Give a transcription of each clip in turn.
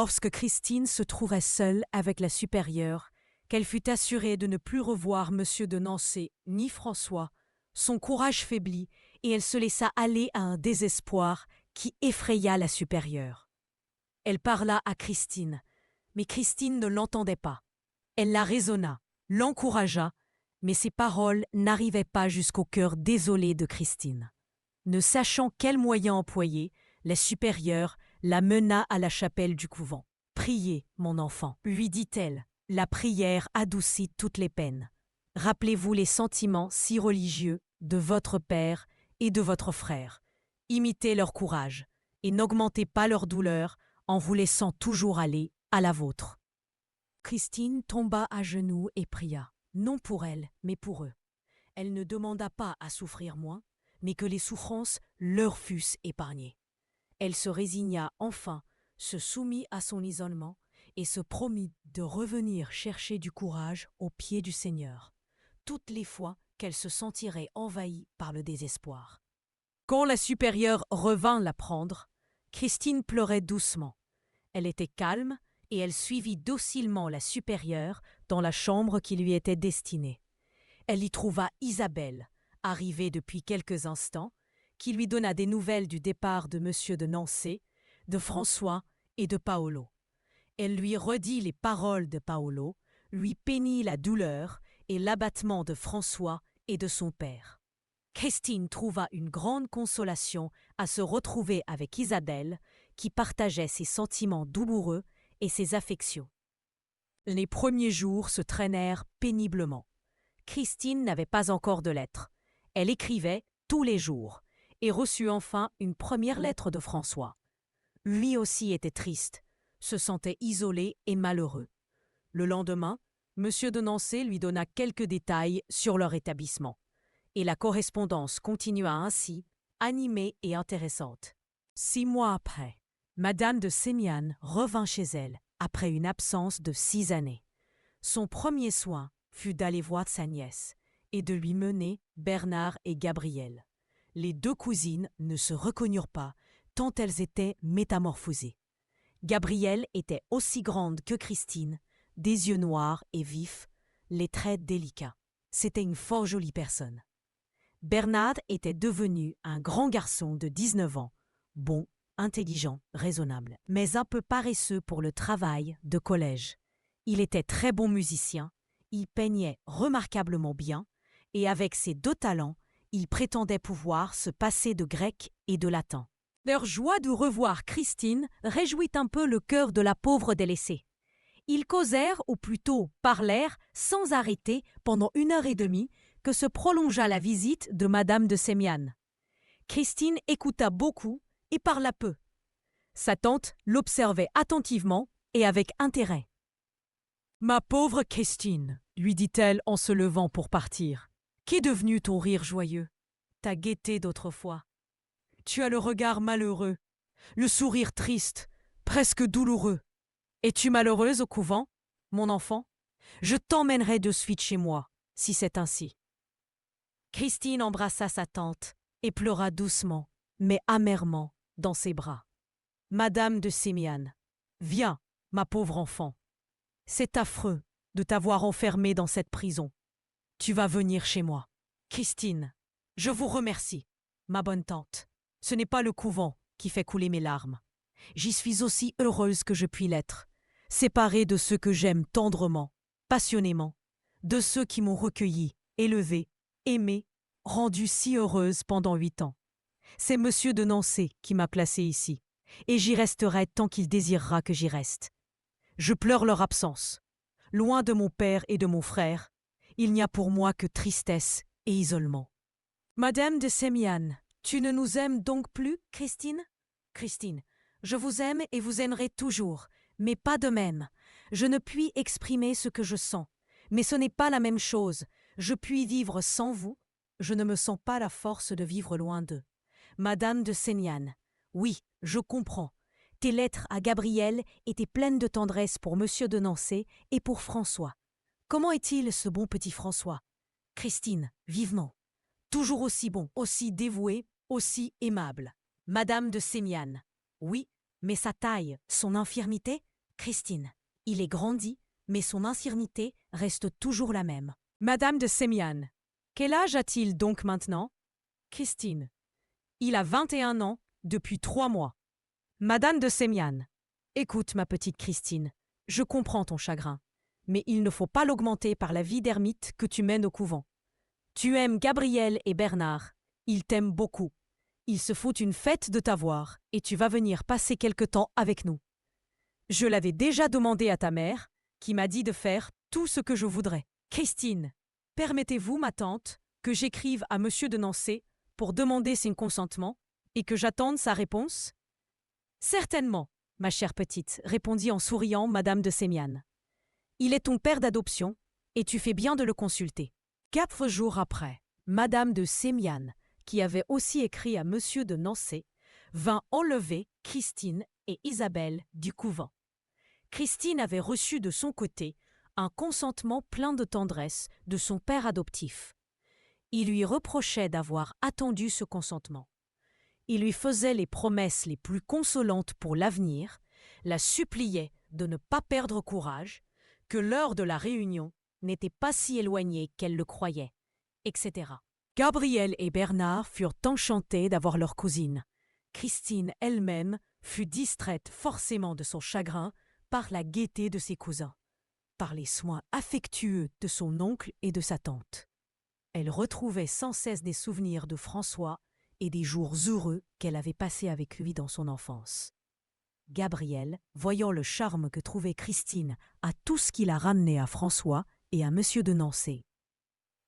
Lorsque Christine se trouvait seule avec la supérieure, qu'elle fut assurée de ne plus revoir Monsieur de Nancé ni François, son courage faiblit et elle se laissa aller à un désespoir qui effraya la supérieure. Elle parla à Christine, mais Christine ne l'entendait pas. Elle la raisonna, l'encouragea, mais ses paroles n'arrivaient pas jusqu'au cœur désolé de Christine. Ne sachant quel moyen employer, la supérieure la mena à la chapelle du couvent. « Priez, mon enfant, lui dit-elle. La prière adoucit toutes les peines. Rappelez-vous les sentiments si religieux de votre père et de votre frère. Imitez leur courage et n'augmentez pas leur douleur en vous laissant toujours aller à la vôtre. » Christine tomba à genoux et pria, non pour elle, mais pour eux. Elle ne demanda pas à souffrir moins, mais que les souffrances leur fussent épargnées. Elle se résigna enfin, se soumit à son isolement et se promit de revenir chercher du courage aux pieds du Seigneur, toutes les fois qu'elle se sentirait envahie par le désespoir. Quand la supérieure revint la prendre, Christine pleurait doucement. Elle était calme et elle suivit docilement la supérieure dans la chambre qui lui était destinée. Elle y trouva Isabelle, arrivée depuis quelques instants, qui lui donna des nouvelles du départ de Monsieur de Nancé, de François et de Paolo. Elle lui redit les paroles de Paolo, lui peignit la douleur et l'abattement de François et de son père. Christine trouva une grande consolation à se retrouver avec Isabelle, qui partageait ses sentiments douloureux et ses affections. Les premiers jours se traînèrent péniblement. Christine n'avait pas encore de lettres. Elle écrivait tous les jours et reçut enfin une première lettre de François. Lui aussi était triste, se sentait isolé et malheureux. Le lendemain, Monsieur de Nancé lui donna quelques détails sur leur établissement. Et la correspondance continua ainsi, animée et intéressante. 6 mois après, Madame de Sémiane revint chez elle après une absence de 6 années. Son premier soin fut d'aller voir sa nièce et de lui mener Bernard et Gabrielle. Les 2 cousines ne se reconnurent pas tant elles étaient métamorphosées. Gabrielle était aussi grande que Christine, des yeux noirs et vifs, les traits délicats. C'était une fort jolie personne. Bernard était devenu un grand garçon de 19 ans, bon, intelligent, raisonnable, mais un peu paresseux pour le travail de collège. Il était très bon musicien, il peignait remarquablement bien, et avec ses 2 talents, il prétendait pouvoir se passer de grec et de latin. Leur joie de revoir Christine réjouit un peu le cœur de la pauvre délaissée. Ils causèrent, ou plutôt parlèrent, sans arrêter pendant 1 heure et demie, que se prolongea la visite de Madame de Sémiane. Christine écouta beaucoup et parla peu. Sa tante l'observait attentivement et avec intérêt. « Ma pauvre Christine, lui dit-elle en se levant pour partir, qu'est devenu ton rire joyeux, ta gaieté d'autrefois? Tu as le regard malheureux, le sourire triste, presque douloureux. Es-tu malheureuse au couvent, mon enfant? Je t'emmènerai de suite chez moi, si c'est ainsi. » Christine embrassa sa tante et pleura doucement, mais amèrement, dans ses bras. « Madame de Sémiane, viens, ma pauvre enfant. C'est affreux de t'avoir enfermée dans cette prison. Tu vas venir chez moi. Christine, je vous remercie, ma bonne tante. Ce n'est pas le couvent qui fait couler mes larmes. J'y suis aussi heureuse que je puis l'être, séparée de ceux que j'aime tendrement, passionnément, de ceux qui m'ont recueillie, élevée, aimée, rendue si heureuse pendant 8 ans. C'est Monsieur de Nancé qui m'a placée ici, et j'y resterai tant qu'il désirera que j'y reste. Je pleure leur absence. Loin de mon père et de mon frère, il n'y a pour moi que tristesse et isolement. Madame de Sémiane, tu ne nous aimes donc plus, Christine? Christine, je vous aime et vous aimerai toujours, mais pas de même. Je ne puis exprimer ce que je sens, mais ce n'est pas la même chose. Je puis vivre sans vous, je ne me sens pas la force de vivre loin d'eux. Madame de Sémiane, oui, je comprends. Tes lettres à Gabrielle étaient pleines de tendresse pour Monsieur de Nancé et pour François. Comment est-il, ce bon petit François? Christine, vivement. Toujours aussi bon, aussi dévoué, aussi aimable. Madame de Sémiane, oui, mais sa taille, son infirmité? Christine, il est grandi, mais son ancienneté reste toujours la même. Madame de Sémian, quel âge a-t-il donc maintenant? Christine, il a 21 ans depuis 3 mois. Madame de Sémian, écoute ma petite Christine, je comprends ton chagrin, mais il ne faut pas l'augmenter par la vie d'ermite que tu mènes au couvent. Tu aimes Gabriel et Bernard, ils t'aiment beaucoup. Il se faut une fête de t'avoir et tu vas venir passer quelque temps avec nous. Je l'avais déjà demandé à ta mère, qui m'a dit de faire tout ce que je voudrais. Christine, permettez-vous, ma tante, que j'écrive à monsieur de Nancy pour demander son consentement et que j'attende sa réponse? Certainement, ma chère petite, répondit en souriant madame de Sémian. Il est ton père d'adoption, et tu fais bien de le consulter. 4 jours après, madame de Sémian, qui avait aussi écrit à monsieur de Nancy, vint enlever Christine et Isabelle du couvent. Christine avait reçu de son côté un consentement plein de tendresse de son père adoptif. Il lui reprochait d'avoir attendu ce consentement. Il lui faisait les promesses les plus consolantes pour l'avenir, la suppliait de ne pas perdre courage, que l'heure de la réunion n'était pas si éloignée qu'elle le croyait, etc. Gabriel et Bernard furent enchantés d'avoir leur cousine. Christine elle-même fut distraite forcément de son chagrin par la gaieté de ses cousins, par les soins affectueux de son oncle et de sa tante. Elle retrouvait sans cesse des souvenirs de François et des jours heureux qu'elle avait passés avec lui dans son enfance. Gabriel, voyant le charme que trouvait Christine à tout ce qui la ramenait à François et à monsieur de Nancy,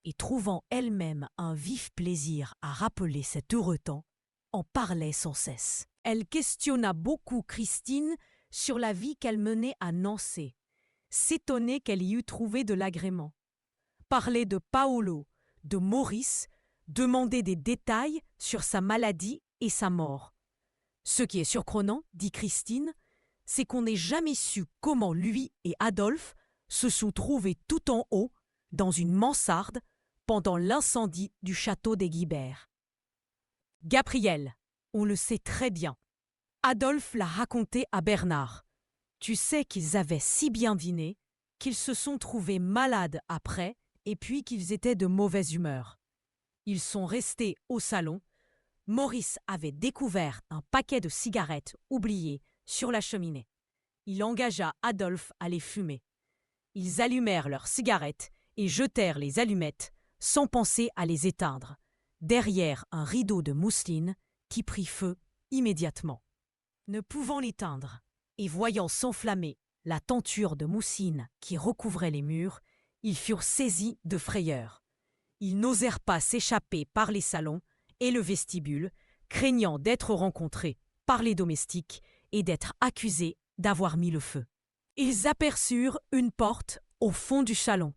et trouvant elle-même un vif plaisir à rappeler cet heureux temps, en parlait sans cesse. Elle questionna beaucoup Christine sur la vie qu'elle menait à Nancy, s'étonnait qu'elle y eût trouvé de l'agrément. Parlait de Paolo, de Maurice, demandait des détails sur sa maladie et sa mort. Ce qui est surprenant, dit Christine, c'est qu'on n'ait jamais su comment lui et Adolphe se sont trouvés tout en haut, dans une mansarde, pendant l'incendie du château des Guibert. Gabriel, on le sait très bien. Adolphe l'a raconté à Bernard. Tu sais qu'ils avaient si bien dîné qu'ils se sont trouvés malades après et puis qu'ils étaient de mauvaise humeur. Ils sont restés au salon. Maurice avait découvert un paquet de cigarettes oubliées sur la cheminée. Il engagea Adolphe à les fumer. Ils allumèrent leurs cigarettes et jetèrent les allumettes sans penser à les éteindre, derrière un rideau de mousseline qui prit feu immédiatement. Ne pouvant l'éteindre et voyant s'enflammer la tenture de mousseline qui recouvrait les murs, ils furent saisis de frayeur. Ils n'osèrent pas s'échapper par les salons et le vestibule, craignant d'être rencontrés par les domestiques et d'être accusés d'avoir mis le feu. Ils aperçurent une porte au fond du salon.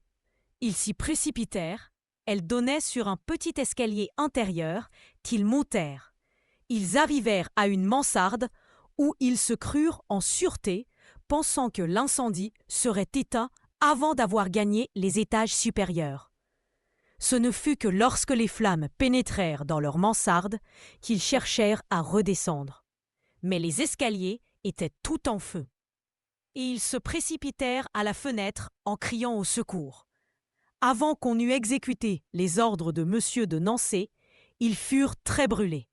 Ils s'y précipitèrent. Elle donnait sur un petit escalier intérieur qu'ils montèrent. Ils arrivèrent à une mansarde où ils se crurent en sûreté, pensant que l'incendie serait éteint avant d'avoir gagné les étages supérieurs. Ce ne fut que lorsque les flammes pénétrèrent dans leur mansarde qu'ils cherchèrent à redescendre. Mais les escaliers étaient tout en feu. Et ils se précipitèrent à la fenêtre en criant au secours. Avant qu'on eût exécuté les ordres de monsieur de Nancy, ils furent très brûlés.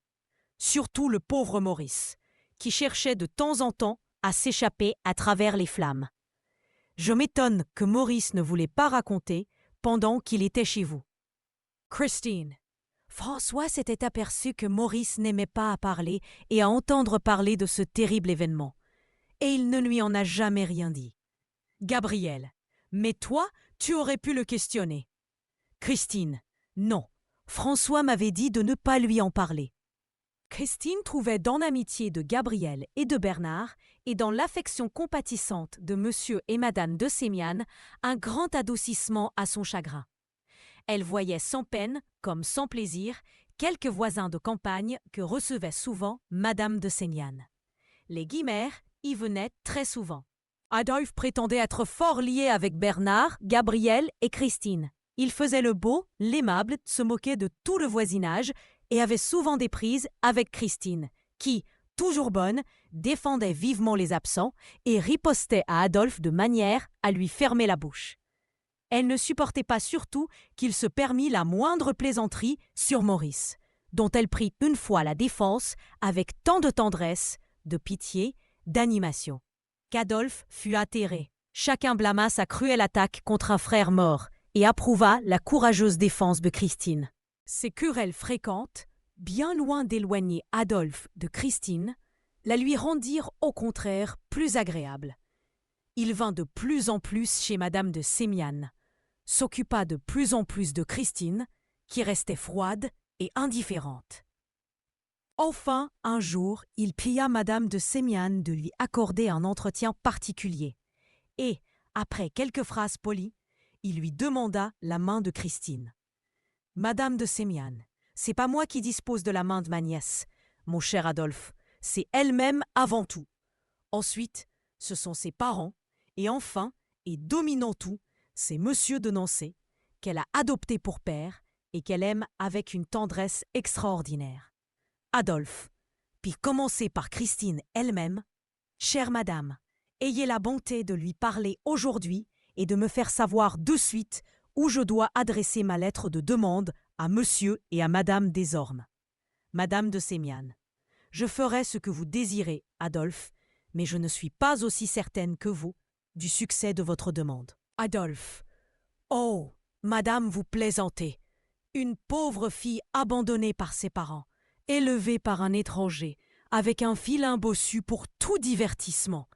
Surtout le pauvre Maurice, qui cherchait de temps en temps à s'échapper à travers les flammes. Je m'étonne que Maurice ne voulait pas raconter pendant qu'il était chez vous. Christine, François s'était aperçu que Maurice n'aimait pas à parler et à entendre parler de ce terrible événement, et il ne lui en a jamais rien dit. Gabriel, mais toi, tu aurais pu le questionner. Christine, non, François m'avait dit de ne pas lui en parler. Christine trouvait dans l'amitié de Gabriel et de Bernard et dans l'affection compatissante de monsieur et madame de Sémian un grand adoucissement à son chagrin. Elle voyait sans peine, comme sans plaisir, quelques voisins de campagne que recevait souvent madame de Sémian. Les Guibert y venaient très souvent. Adolphe prétendait être fort lié avec Bernard, Gabriel et Christine. Il faisait le beau, l'aimable, se moquait de tout le voisinage et avait souvent des prises avec Christine, qui, toujours bonne, défendait vivement les absents et ripostait à Adolphe de manière à lui fermer la bouche. Elle ne supportait pas surtout qu'il se permît la moindre plaisanterie sur Maurice, dont elle prit une fois la défense avec tant de tendresse, de pitié, d'animation, qu'Adolphe fut atterré. Chacun blâma sa cruelle attaque contre un frère mort et approuva la courageuse défense de Christine. Ces querelles fréquentes, bien loin d'éloigner Adolphe de Christine, la lui rendirent au contraire plus agréable. Il vint de plus en plus chez madame de Sémiane, s'occupa de plus en plus de Christine, qui restait froide et indifférente. Enfin, un jour, il pria madame de Sémiane de lui accorder un entretien particulier, et, après quelques phrases polies, il lui demanda la main de Christine. « Madame de Sémiane, c'est pas moi qui dispose de la main de ma nièce, mon cher Adolphe, c'est elle-même avant tout. Ensuite, ce sont ses parents, et enfin, et dominant tout, c'est monsieur de Nancé, qu'elle a adopté pour père et qu'elle aime avec une tendresse extraordinaire. Adolphe, puis commencez par Christine elle-même. Chère madame, ayez la bonté de lui parler aujourd'hui et de me faire savoir de suite où je dois adresser ma lettre de demande à monsieur et à madame Desormes. Madame de Sémiane, je ferai ce que vous désirez, Adolphe, mais je ne suis pas aussi certaine que vous du succès de votre demande. Adolphe. Oh, madame, vous plaisantez. Une pauvre fille abandonnée par ses parents, élevée par un étranger, avec un vilain bossu pour tout divertissement,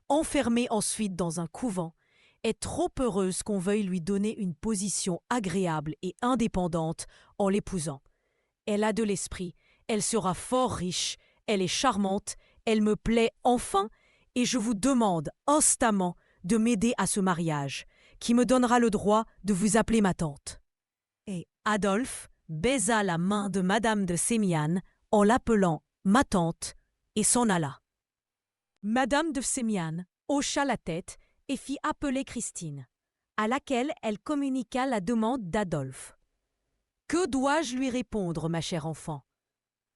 enfermée ensuite dans un couvent, est trop heureuse qu'on veuille lui donner une position agréable et indépendante en l'épousant. Elle a de l'esprit, elle sera fort riche, elle est charmante, elle me plaît enfin, et je vous demande instamment de m'aider à ce mariage, qui me donnera le droit de vous appeler ma tante. » Et Adolphe baisa la main de madame de Sémiane en l'appelant ma tante et s'en alla. Madame de Sémiane hocha la tête et fit appeler Christine, à laquelle elle communiqua la demande d'Adolphe. « Que dois-je lui répondre, ma chère enfant ?»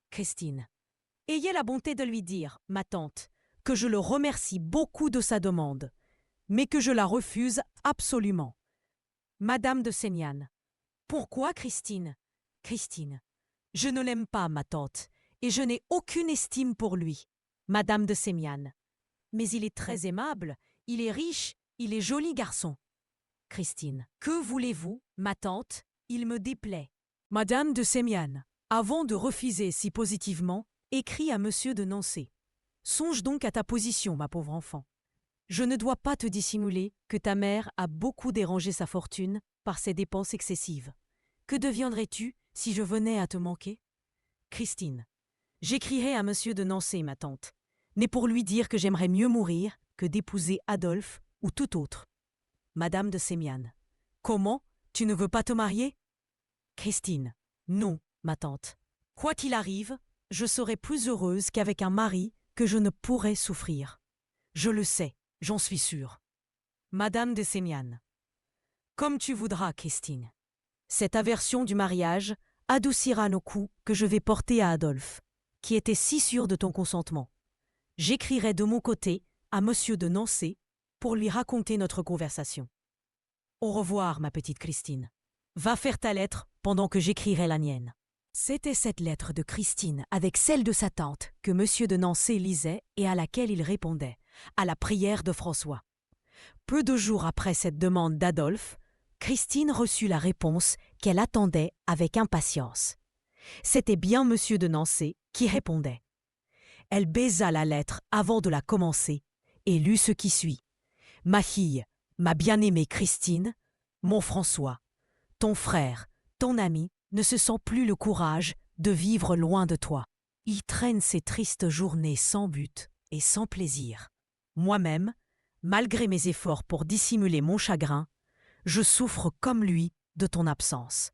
Christine. « Ayez la bonté de lui dire, ma tante, que je le remercie beaucoup de sa demande, mais que je la refuse absolument. » Madame de Sémiane. « Pourquoi, Christine ?» Christine. « Je ne l'aime pas, ma tante, et je n'ai aucune estime pour lui. » Madame de Sémiane. « Mais il est très aimable, il est riche, il est joli garçon. » Christine. « Que voulez-vous, ma tante, il me déplaît. » Madame de Sémiane. Avant de refuser si positivement, écris à monsieur de Nancé. Songe donc à ta position, ma pauvre enfant. Je ne dois pas te dissimuler que ta mère a beaucoup dérangé sa fortune par ses dépenses excessives. Que deviendrais-tu si je venais à te manquer? Christine. J'écrirai à monsieur de Nancé, ma tante, mais pour lui dire que j'aimerais mieux mourir que d'épouser Adolphe ou tout autre. Madame de Sémiane. Comment? Tu ne veux pas te marier? Christine. Non, ma tante. Quoi qu'il arrive, je serai plus heureuse qu'avec un mari que je ne pourrais souffrir. Je le sais, j'en suis sûre. Madame de Sémiane. Comme tu voudras, Christine. Cette aversion du mariage adoucira nos coups que je vais porter à Adolphe, qui était si sûr de ton consentement. J'écrirai de mon côté à monsieur de Nancé pour lui raconter notre conversation. Au revoir, ma petite Christine. Va faire ta lettre pendant que j'écrirai la mienne. C'était cette lettre de Christine avec celle de sa tante que monsieur de Nancé lisait et à laquelle il répondait, à la prière de François. Peu de jours après cette demande d'Adolphe, Christine reçut la réponse qu'elle attendait avec impatience. C'était bien monsieur de Nancé qui répondait. Elle baisa la lettre avant de la commencer et lut ce qui suit. « Ma fille, ma bien-aimée Christine, mon François, ton frère, ton ami, ne se sent plus le courage de vivre loin de toi. Il traîne ces tristes journées sans but et sans plaisir. Moi-même, malgré mes efforts pour dissimuler mon chagrin, je souffre comme lui de ton absence.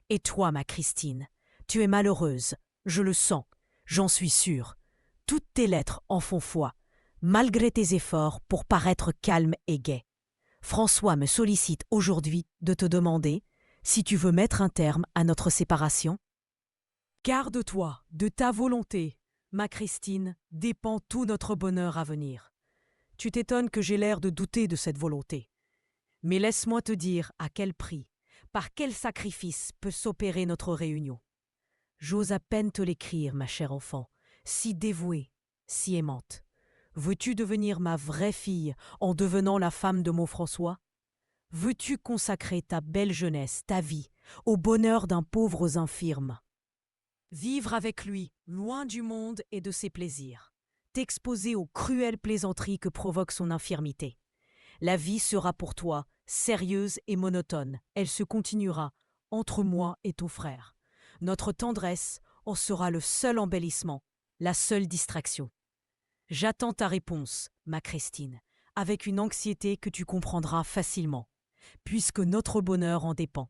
Et toi, ma Christine, tu es malheureuse, je le sens, j'en suis sûre. Toutes tes lettres en font foi, malgré tes efforts pour paraître calme et gai. François me sollicite aujourd'hui de te demander si tu veux mettre un terme à notre séparation. Garde-toi de ta volonté, ma Christine, dépend tout notre bonheur à venir. Tu t'étonnes que j'ai l'air de douter de cette volonté. Mais laisse-moi te dire à quel prix, par quel sacrifice peut s'opérer notre réunion. J'ose à peine te l'écrire, ma chère enfant, si dévouée, si aimante. Veux-tu devenir ma vraie fille en devenant la femme de mon François? Veux-tu consacrer ta belle jeunesse, ta vie, au bonheur d'un pauvre aux infirmes? Vivre avec lui, loin du monde et de ses plaisirs. T'exposer aux cruelles plaisanteries que provoque son infirmité. La vie sera pour toi sérieuse et monotone. Elle se continuera entre moi et ton frère. Notre tendresse en sera le seul embellissement, la seule distraction. J'attends ta réponse, ma Christine, avec une anxiété que tu comprendras facilement, puisque notre bonheur en dépend.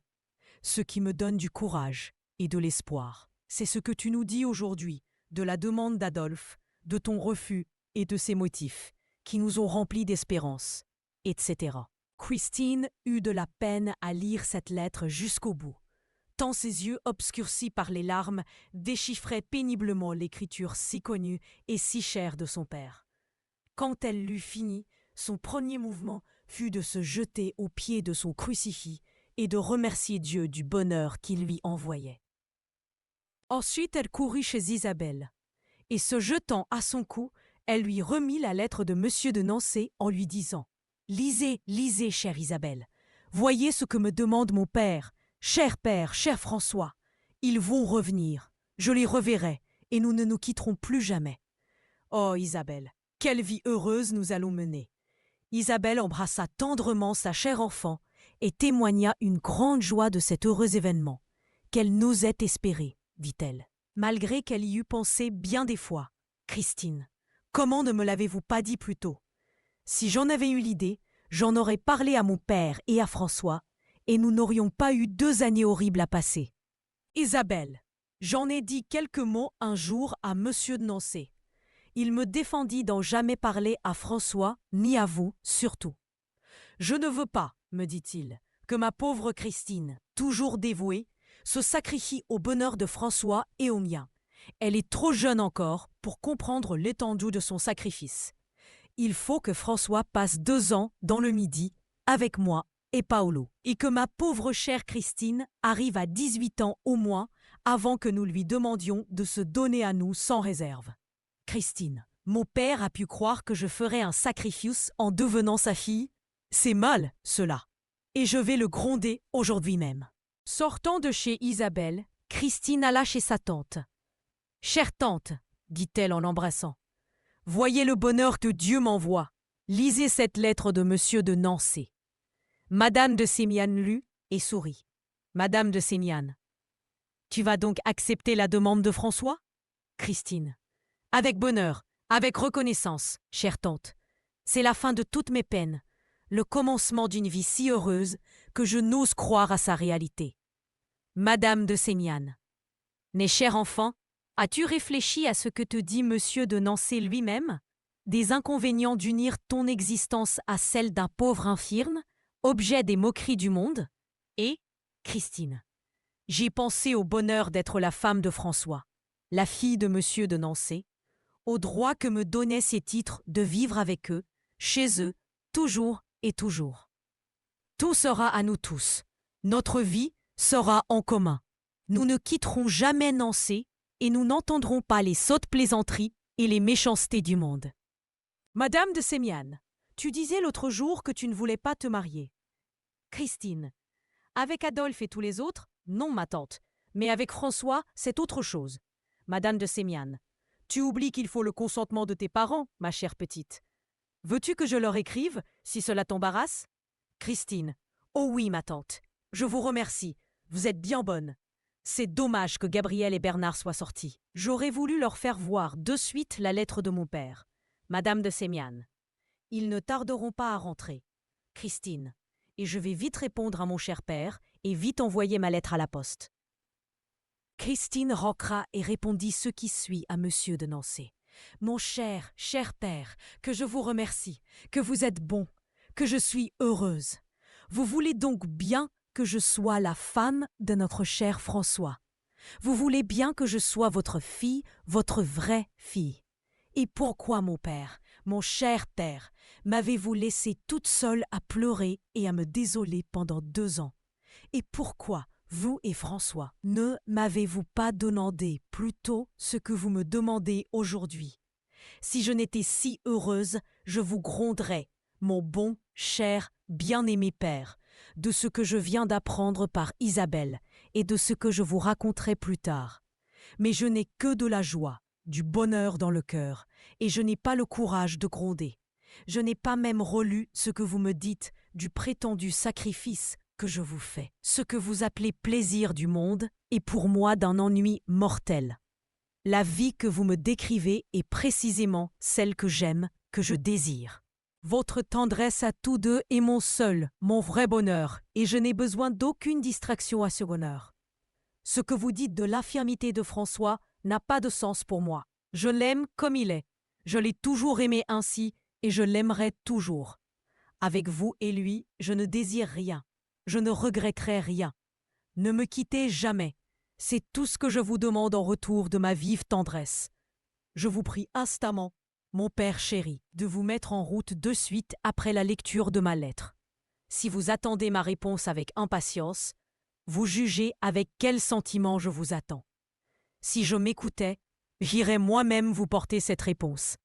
Ce qui me donne du courage et de l'espoir, c'est ce que tu nous dis aujourd'hui de la demande d'Adolphe, de ton refus et de ses motifs, qui nous ont remplis d'espérance, etc. Christine eut de la peine à lire cette lettre jusqu'au bout, tant ses yeux obscurcis par les larmes déchiffraient péniblement l'écriture si connue et si chère de son père. Quand elle l'eut fini, son premier mouvement fut de se jeter aux pieds de son crucifix et de remercier Dieu du bonheur qu'il lui envoyait. Ensuite elle courut chez Isabelle, et se jetant à son cou, elle lui remit la lettre de M. de Nancé en lui disant « Lisez, lisez, chère Isabelle, voyez ce que me demande mon père, cher François, ils vont revenir, je les reverrai, et nous ne nous quitterons plus jamais. Oh Isabelle, quelle vie heureuse nous allons mener !» Isabelle embrassa tendrement sa chère enfant et témoigna une grande joie de cet heureux événement, qu'elle n'osait espérer, dit-elle, malgré qu'elle y eût pensé bien des fois. « Christine, comment ne me l'avez-vous pas dit plus tôt? Si j'en avais eu l'idée, j'en aurais parlé à mon père et à François, et nous n'aurions pas eu 2 années horribles à passer. » Isabelle, j'en ai dit quelques mots un jour à Monsieur de Nancé. Il me défendit d'en jamais parler à François, ni à vous, surtout. « Je ne veux pas, me dit-il, que ma pauvre Christine, toujours dévouée, se sacrifie au bonheur de François et au mien. Elle est trop jeune encore pour comprendre l'étendue de son sacrifice. Il faut que François passe 2 ans dans le Midi, avec moi et Paolo, et que ma pauvre chère Christine arrive à 18 ans au moins avant que nous lui demandions de se donner à nous sans réserve. Christine, mon père a pu croire que je ferais un sacrifice en devenant sa fille. C'est mal, cela. Et je vais le gronder aujourd'hui même. » Sortant de chez Isabelle, Christine alla chez sa tante. « Chère tante, dit-elle en l'embrassant, voyez le bonheur que Dieu m'envoie. Lisez cette lettre de M. de Nancé. » Madame de Sémiane lut et sourit. Madame de Sémiane. « Tu vas donc accepter la demande de François? » Christine. « Avec bonheur, avec reconnaissance, chère tante. C'est la fin de toutes mes peines, le commencement d'une vie si heureuse que je n'ose croire à sa réalité. » Madame de Sémiane. « Mes chers enfants, as-tu réfléchi à ce que te dit Monsieur de Nancé lui-même? Des inconvénients d'unir ton existence à celle d'un pauvre infirme, objet des moqueries du monde? Et, Christine, j'ai pensé au bonheur d'être la femme de François, la fille de Monsieur de Nancé, au droit que me donnaient ces titres de vivre avec eux, chez eux, toujours et toujours. Tout sera à nous tous. Notre vie sera en commun. Nous ne quitterons jamais Nancé et nous n'entendrons pas les sottes plaisanteries et les méchancetés du monde. Madame de Sémiane, tu disais l'autre jour que tu ne voulais pas te marier. Christine, avec Adolphe et tous les autres, non ma tante, mais avec François, c'est autre chose. Madame de Sémiane, tu oublies qu'il faut le consentement de tes parents, ma chère petite. Veux-tu que je leur écrive, si cela t'embarrasse? Christine, oh oui ma tante, je vous remercie, vous êtes bien bonne. C'est dommage que Gabriel et Bernard soient sortis. J'aurais voulu leur faire voir de suite la lettre de mon père. Madame de Sémiane, ils ne tarderont pas à rentrer. Christine, et je vais vite répondre à mon cher père et vite envoyer ma lettre à la poste. Christine rentra et répondit ce qui suit à Monsieur de Nancé. « Mon cher père, que je vous remercie, que vous êtes bon, que je suis heureuse. Vous voulez donc bien que je sois la femme de notre cher François. Vous voulez bien que je sois votre fille, votre vraie fille. Et pourquoi, mon père, mon cher père, m'avez-vous laissée toute seule à pleurer et à me désoler pendant 2 ans? Et pourquoi, vous et François, ne m'avez-vous pas demandé plus tôt ce que vous me demandez aujourd'hui? Si je n'étais si heureuse, je vous gronderais, mon bon, cher, bien-aimé père, de ce que je viens d'apprendre par Isabelle et de ce que je vous raconterai plus tard. Mais je n'ai que de la joie, du bonheur dans le cœur, et je n'ai pas le courage de gronder. Je n'ai pas même relu ce que vous me dites du prétendu sacrifice que je vous fais. Ce que vous appelez plaisir du monde est pour moi d'un ennui mortel. La vie que vous me décrivez est précisément celle que j'aime, que je désire. Votre tendresse à tous deux est mon seul, mon vrai bonheur, et je n'ai besoin d'aucune distraction à ce bonheur. Ce que vous dites de l'infirmité de François n'a pas de sens pour moi. Je l'aime comme il est. Je l'ai toujours aimé ainsi, et je l'aimerai toujours. Avec vous et lui, je ne désire rien. Je ne regretterai rien. Ne me quittez jamais. C'est tout ce que je vous demande en retour de ma vive tendresse. Je vous prie instamment, mon père chéri, de vous mettre en route de suite après la lecture de ma lettre. Si vous attendez ma réponse avec impatience, vous jugez avec quel sentiment je vous attends. Si je m'écoutais, j'irais moi-même vous porter cette réponse.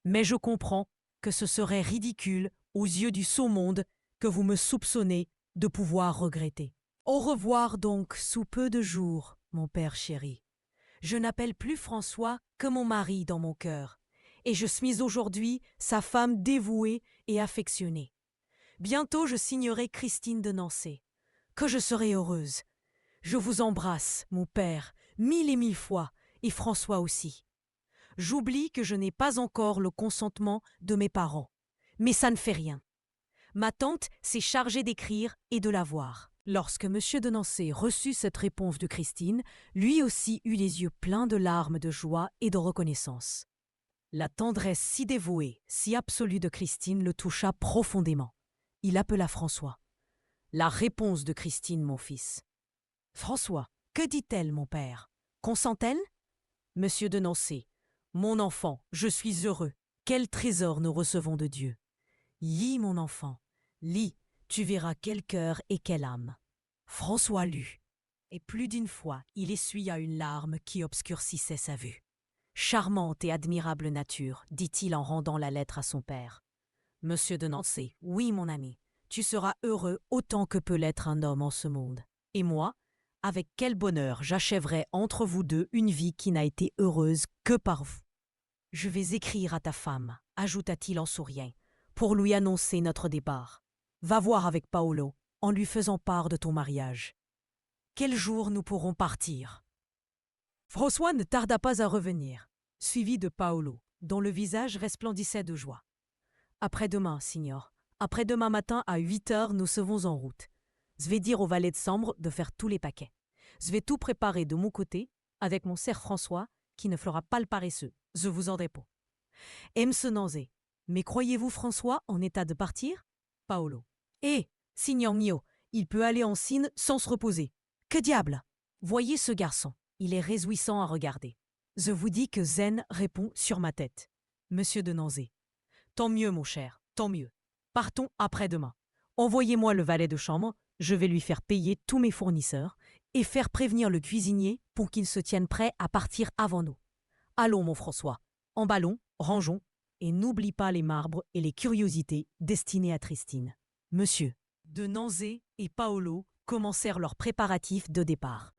Mais je comprends que ce serait ridicule aux yeux du sot monde que vous me soupçonnez de pouvoir regretter. Au revoir donc sous peu de jours, mon père chéri. Je n'appelle plus François que mon mari dans mon cœur, et je suis aujourd'hui sa femme dévouée et affectionnée. Bientôt je signerai Christine de Nancy. Que je serai heureuse. Je vous embrasse, mon père, 1000 et 1000 fois, et François aussi. J'oublie que je n'ai pas encore le consentement de mes parents. Mais ça ne fait rien. Ma tante s'est chargée d'écrire et de la voir. Lorsque M. de Nancy reçut cette réponse de Christine, lui aussi eut les yeux pleins de larmes de joie et de reconnaissance. La tendresse si dévouée, si absolue de Christine le toucha profondément. Il appela François. La réponse de Christine, mon fils. François, que dit-elle, mon père? Consent-elle? Monsieur de Nancy, mon enfant, je suis heureux. Quel trésor nous recevons de Dieu. Lis, mon enfant, lis, tu verras quel cœur et quelle âme. François lut, et plus d'une fois il essuya une larme qui obscurcissait sa vue. Charmante et admirable nature, dit-il en rendant la lettre à son père. Monsieur de Nancy, oui, mon ami, tu seras heureux autant que peut l'être un homme en ce monde. Et moi, avec quel bonheur j'achèverai entre vous deux une vie qui n'a été heureuse que par vous. Je vais écrire à ta femme, ajouta-t-il en souriant, pour lui annoncer notre départ. Va voir avec Paolo, en lui faisant part de ton mariage. Quel jour nous pourrons partir? François ne tarda pas à revenir, suivi de Paolo, dont le visage resplendissait de joie. Après-demain, signor. Après-demain matin à 8 heures, nous serons en route. Je vais dire au valet de chambre de faire tous les paquets. Je vais tout préparer de mon côté, avec mon cerf François, qui ne fera pas le paresseux. Je vous en réponds. M. Nancy. Mais croyez-vous François en état de partir? Paolo. Eh, signor mio, il peut aller en Cine sans se reposer. Que diable! Voyez ce garçon, il est réjouissant à regarder. Je vous dis que Zen répond sur ma tête. Monsieur de Nancy. Tant mieux, mon cher, tant mieux. Partons après-demain. Envoyez-moi le valet de chambre, je vais lui faire payer tous mes fournisseurs et faire prévenir le cuisinier pour qu'il se tienne prêt à partir avant nous. Allons, mon François, emballons, rangeons, et n'oublie pas les marbres et les curiosités destinées à Christine. Monsieur de Nancy et Paolo commencèrent leurs préparatifs de départ.